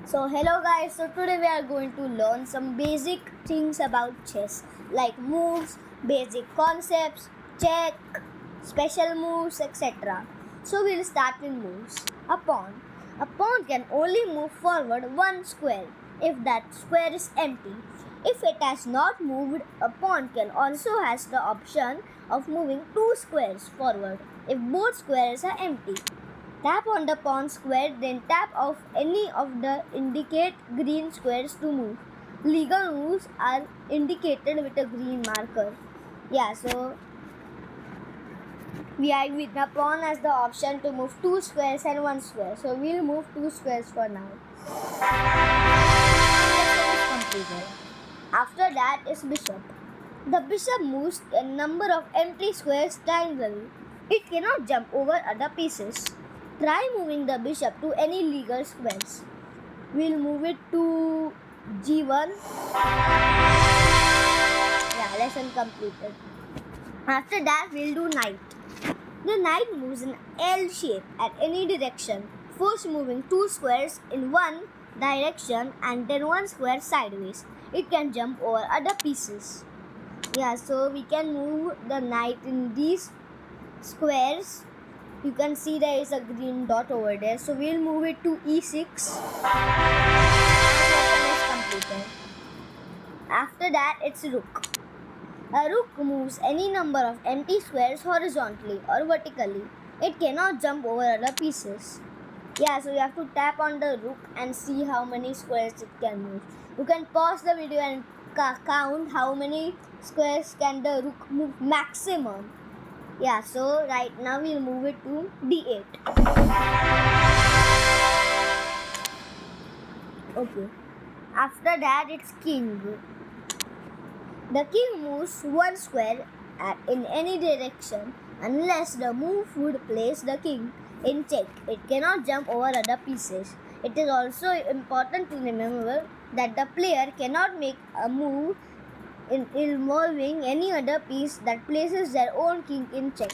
So hello guys, so today we are going to learn some basic things about chess like moves, basic concepts, check, special moves, etc. So we'll start with moves. A pawn. A pawn can only move forward one square if that square is empty. If it has not moved, a pawn can also has the option of moving two squares forward if both squares are empty. Tap on the pawn square, then tap off any of the indicate green squares to move. Legal moves are indicated with a green marker. So we are with the pawn as the option to move two squares and one square. So we'll move two squares for now. After that is bishop. The bishop moves a number of empty squares diagonally. It cannot jump over other pieces. Try moving the bishop to any legal squares. We'll move it to g1. Lesson completed. After that, we'll do knight. The knight moves in L shape at any direction, first moving two squares in one direction and then one square sideways. It can jump over other pieces. So we can move the knight in these squares. You can see there is a green dot over there. So we'll move it to e6. After that, it's rook. A rook moves any number of empty squares horizontally or vertically. It cannot jump over other pieces. So you have to tap on the rook and see how many squares it can move. You can pause the video and count how many squares can the rook move maximum. So right now we'll move it to d8. Okay. After that, it's king. The king moves one square in any direction unless the move would place the king in check. It cannot jump over other pieces. It is also important to remember that the player cannot make a move involving any other piece that places their own king in check.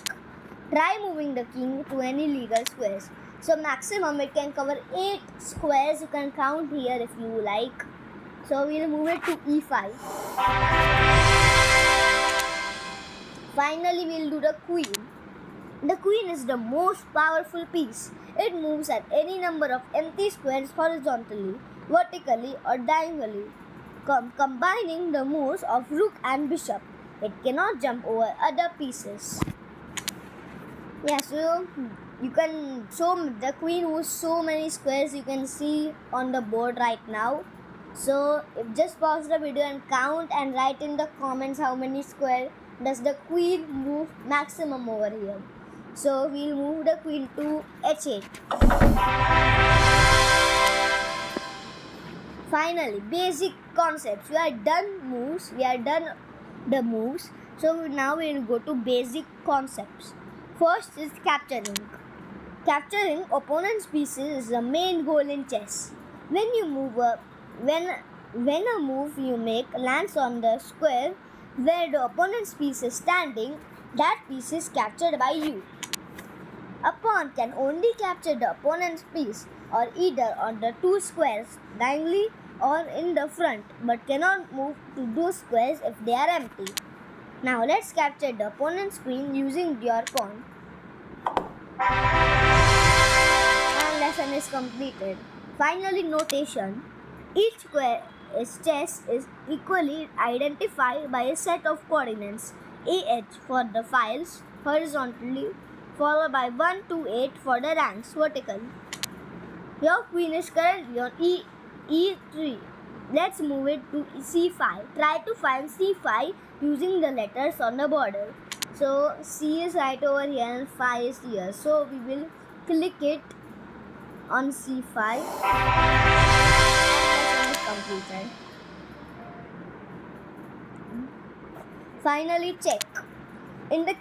Try moving the king to any legal squares. So maximum it can cover 8 squares. You can count here if you like. So we'll move it to e5. Finally, we'll do the queen. The queen is the most powerful piece. It moves at any number of empty squares horizontally, vertically or diagonally, combining the moves of rook and bishop. It cannot jump over other pieces. So you can show the queen moves so many squares you can see on the board right now. So just pause the video and count and write in the comments how many squares does the queen move maximum over here. So we'll move the queen to h8. Finally, basic concepts. We are done the moves. So now we will go to basic concepts. First is capturing. Capturing opponent's pieces is the main goal in chess. When a move you make lands on the square where the opponent's piece is standing, that piece is captured by you. A pawn can only capture the opponent's piece or either on the two squares diagonally or in the front, but cannot move to those squares if they are empty. Now let's capture the opponent's queen using your pawn. And lesson is completed. Finally, notation. Each square is chess is equally identified by a set of coordinates AH for the files horizontally, followed by 1 to 8 for the ranks vertically. Your queen is currently on E3. Let's move it to C5. Try to find C5 using the letters on the border. So C is right over here and 5 is here. So we will click it on C5. Completed. Finally, check. The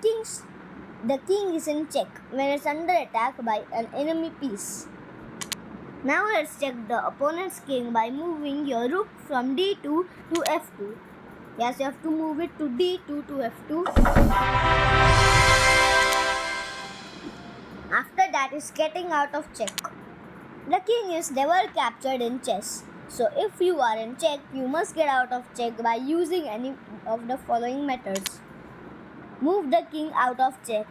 king is in check when it's under attack by an enemy piece. Now let's check the opponent's king by moving your rook from d2 to f2. You have to move it to d2 to f2. After that is getting out of check. The king is never captured in chess. So if you are in check, you must get out of check by using any of the following methods. Move the king out of check.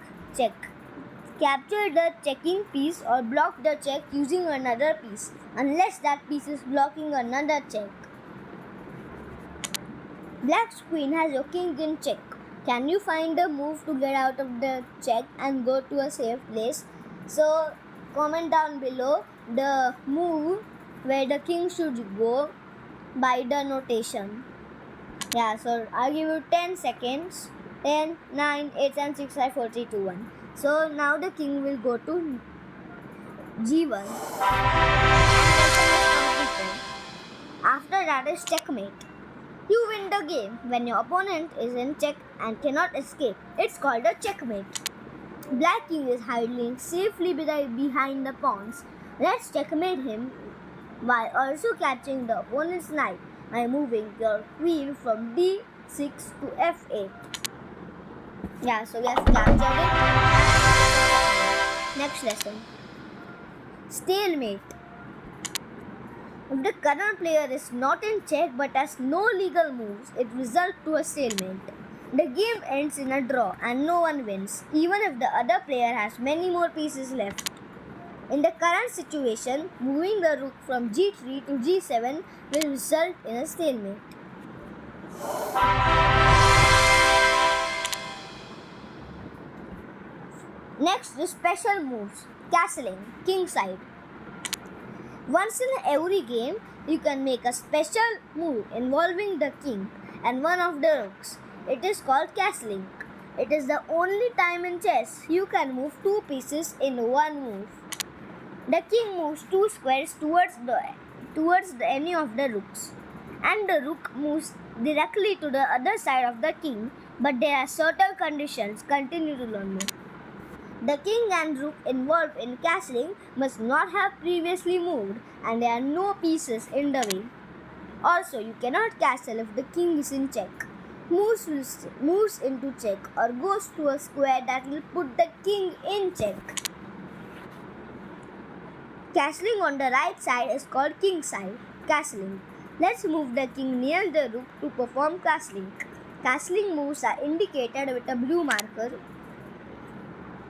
Capture the checking piece or block the check using another piece, unless that piece is blocking another check. Black's queen has your king in check. Can you find a move to get out of the check and go to a safe place? So comment down below the move where the king should go by the notation. Yeah, so I'll give you 10 seconds. 10, 9, 8, 7, 6, 5, 4, 3, 2, 1. So now the king will go to G1. After that is checkmate. You win the game when your opponent is in check and cannot escape. It's called a checkmate. Black king is hiding safely behind the pawns. Let's checkmate him while also catching the opponent's knight by moving your queen from D6 to F8. Yeah, so we have captured it. Next lesson. Stalemate. If the current player is not in check but has no legal moves, it results to a stalemate. The game ends in a draw and no one wins, even if the other player has many more pieces left. In the current situation, moving the rook from G3 to G7 will result in a stalemate. Next is special moves. Castling, king side. Once in every game, you can make a special move involving the king and one of the rooks. It is called castling. It is the only time in chess you can move two pieces in one move. The king moves two squares towards any of the rooks, and the rook moves directly to the other side of the king, but there are certain conditions. Continue to learn more. The king and rook involved in castling must not have previously moved, and there are no pieces in the way. Also, you cannot castle if the king is in check. Moves into check or goes to a square that will put the king in check. Castling on the right side is called king side castling. Let's move the king near the rook to perform castling. Castling moves are indicated with a blue marker.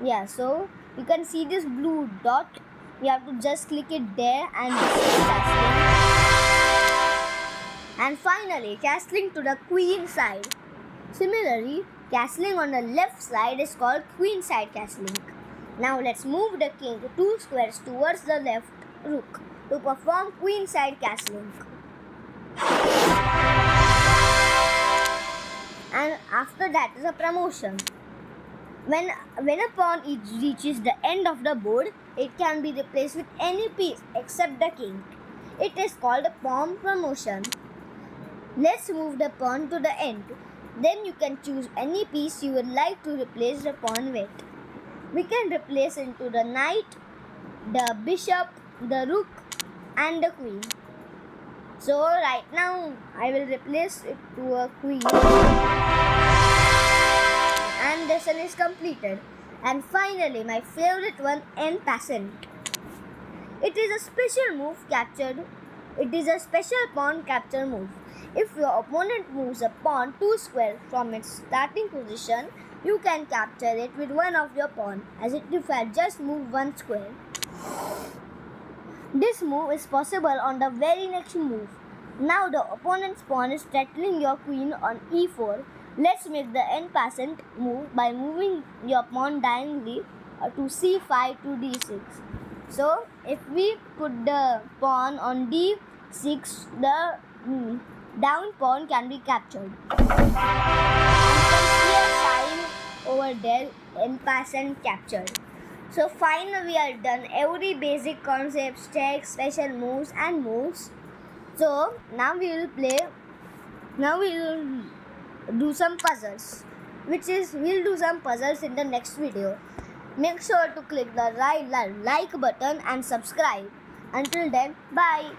Yeah, so you can see this blue dot. You have to just click it there and castling. And finally, castling to the queen side. Similarly, castling on the left side is called queen side castling. Now let's move the king two squares towards the left rook to perform queen side castling. And after that is a promotion. When a pawn reaches the end of the board, it can be replaced with any piece except the king. It is called a pawn promotion. Let's move the pawn to the end. Then you can choose any piece you would like to replace the pawn with. We can replace into the knight, the bishop, the rook and the queen. So right now I will replace it to a queen. And the lesson is completed. And finally, my favorite one, en passant. It is a special move captured. It is a special pawn capture move. If your opponent moves a pawn two squares from its starting position, you can capture it with one of your pawn, as if you had just moved one square. This move is possible on the very next move. Now the opponent's pawn is threatening your queen on e4. Let's make the en passant move by moving your pawn diagonally to c5 to d6. So, if we put the pawn on d6, the down pawn can be captured. And you can see a sign over there, en passant captured. So, finally we are done every basic concepts, checks, special moves and moves. So, now we will do some puzzles, we'll do some puzzles in the next video. Make sure to click the like button and subscribe. Until then, bye.